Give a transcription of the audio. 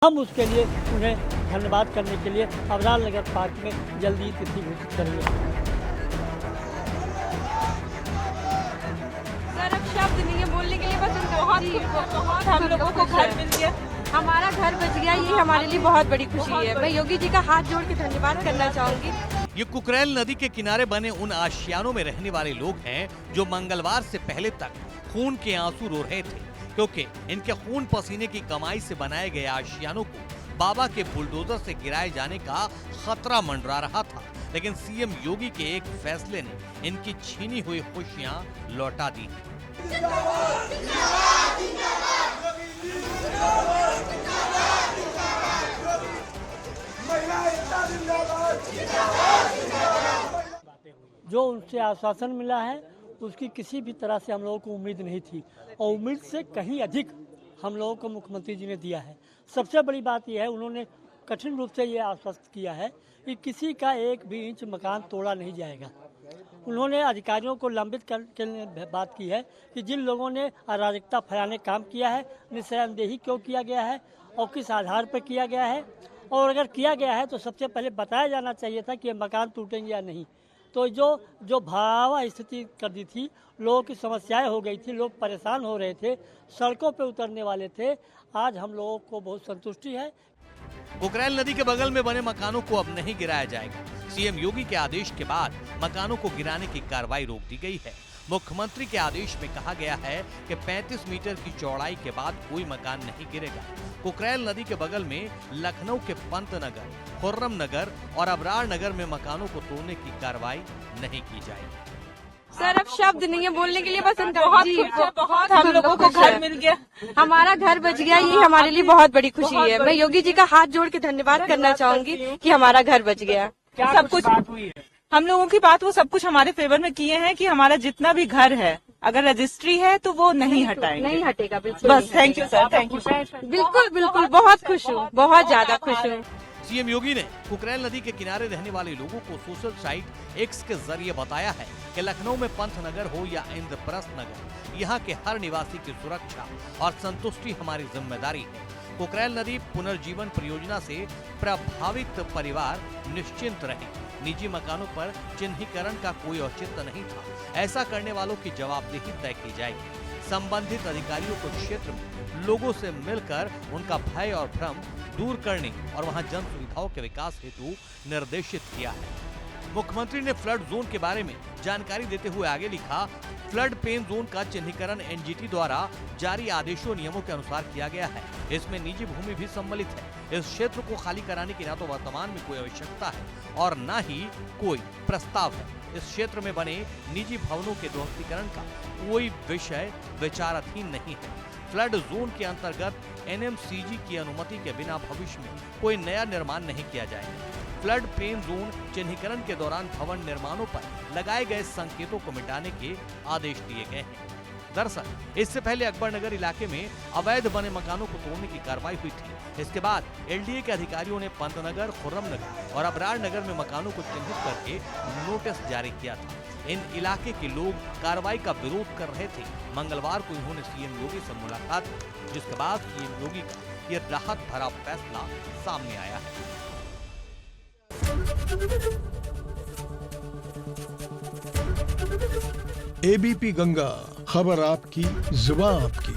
हम उसके लिए उन्हें धन्यवाद करने के लिए अबरार नगर पार्क में जल्दी तिथि घोषित करेंगे। सर अब शब्द नहीं है बोलने के लिए, बस बहुत हम लोगों को घर मिल गया, हमारा घर बच गया, ये हमारे लिए बहुत बड़ी खुशी है। मैं योगी जी का हाथ जोड़ के धन्यवाद करना चाहूँगी। ये कुकरेल नदी के किनारे बने उन आशियानों में रहने वाले लोग हैं जो मंगलवार से पहले तक खून के आंसू रो रहे थे, क्योंकि इनके खून पसीने की कमाई से बनाए गए आशियानों को बाबा के बुलडोजर से गिराए जाने का खतरा मंडरा रहा था। लेकिन सीएम योगी के एक फैसले ने इनकी छीनी हुई खुशियां लौटा दी। जो उनसे आश्वासन मिला है उसकी किसी भी तरह से हम लोगों को उम्मीद नहीं थी, और उम्मीद से कहीं अधिक हम लोगों को मुख्यमंत्री जी ने दिया है। सबसे बड़ी बात यह है, उन्होंने कठिन रूप से ये आश्वस्त किया है कि किसी का एक भी इंच मकान तोड़ा नहीं जाएगा। उन्होंने अधिकारियों को लंबित करके बात की है कि जिन लोगों ने अराजकता फैलाने काम किया है, निशानदेही क्यों किया गया है और किस आधार पर किया गया है, और अगर किया गया है तो सबसे पहले बताया जाना चाहिए था कि ये मकान टूटेंगे या नहीं। तो जो भयावह स्थिति कर दी थी, लोगों की समस्याएं हो गई थी, लोग परेशान हो रहे थे, सड़कों पे उतरने वाले थे। आज हम लोगों को बहुत संतुष्टि है। कुकरेल नदी के बगल में बने मकानों को अब नहीं गिराया जाएगा। सीएम योगी के आदेश के बाद मकानों को गिराने की कार्रवाई रोक दी गई है। मुख्यमंत्री के आदेश में कहा गया है कि 35 मीटर की चौड़ाई के बाद कोई मकान नहीं गिरेगा। कुकरेल नदी के बगल में लखनऊ के पंतनगर, खुर्रम नगर और अबरार नगर में मकानों को तोड़ने की कार्रवाई नहीं की जाएगी। सर अब शब्द नहीं है बोलने के लिए, बस बहुत हम लोगों को घर मिल गया, हमारा घर बच गया, ये हमारे लिए बहुत बड़ी खुशी है। मैं योगी जी का हाथ जोड़ के धन्यवाद करना चाहूँगी कि हमारा घर बच गया। सब कुछ हम लोगों की बात वो सब कुछ हमारे फेवर में किए हैं कि हमारा जितना भी घर है, अगर रजिस्ट्री है तो वो नहीं हटाएंगे, नहीं हटेगा बिल्कुल। बस thank you sir, thank you. बिल्कुल बिल्कुल, बहुत खुश हूँ, बहुत ज्यादा खुश हूँ। सीएम योगी ने कुकरेल नदी के किनारे रहने वाले लोगों को सोशल साइट एक्स के जरिए बताया है कि लखनऊ में पंतनगर हो या इंद्रप्रस्थ नगर, यहाँ के हर निवासी की सुरक्षा और संतुष्टि हमारी जिम्मेदारी है। कुकरेल नदी पुनर्जीवन परियोजना से प्रभावित परिवार निश्चिंत रहे। निजी मकानों पर चिन्हीकरण का औचित्य औचित्य नहीं था। ऐसा करने वालों की जवाबदेही तय की जाएगी। संबंधित अधिकारियों को क्षेत्र में लोगों से मिलकर उनका भय और भ्रम दूर करने और वहां जन सुविधाओं के विकास हेतु निर्देशित किया है। मुख्यमंत्री ने फ्लड जोन के बारे में जानकारी देते हुए आगे लिखा, फ्लड पेन जोन का चिन्हीकरण एनजीटी द्वारा जारी आदेशों नियमों के अनुसार किया गया है। इसमें निजी भूमि भी सम्मिलित है। इस क्षेत्र को खाली कराने की न तो वर्तमान में कोई आवश्यकता है और न ही कोई प्रस्ताव है। इस क्षेत्र में बने निजी भवनों के ध्वस्तीकरण का कोई विषय विचाराधीन नहीं है। फ्लड जोन के अंतर्गत एनएमसीजी की अनुमति के बिना भविष्य में कोई नया निर्माण नहीं किया जाएगा। फ्लड प्लेन जोन चिन्हीकरण के दौरान भवन निर्माणों पर लगाए गए संकेतों को मिटाने के आदेश दिए गए हैं। दरअसल इससे पहले अकबर नगर इलाके में अवैध बने मकानों को तोड़ने की कार्रवाई हुई थी। इसके बाद एलडीए के अधिकारियों ने पंतनगर, खुर्रम नगर और अबरार नगर में मकानों को चिन्हित करके नोटिस जारी किया था। इन इलाके के लोग कार्रवाई का विरोध कर रहे थे। मंगलवार को इन्होंने सीएम योगी से मुलाकात की, जिसके बाद सीएम योगी का ये राहत भरा फैसला सामने आया है। एबीपी गंगा, खबर आपकी, जुबान आपकी।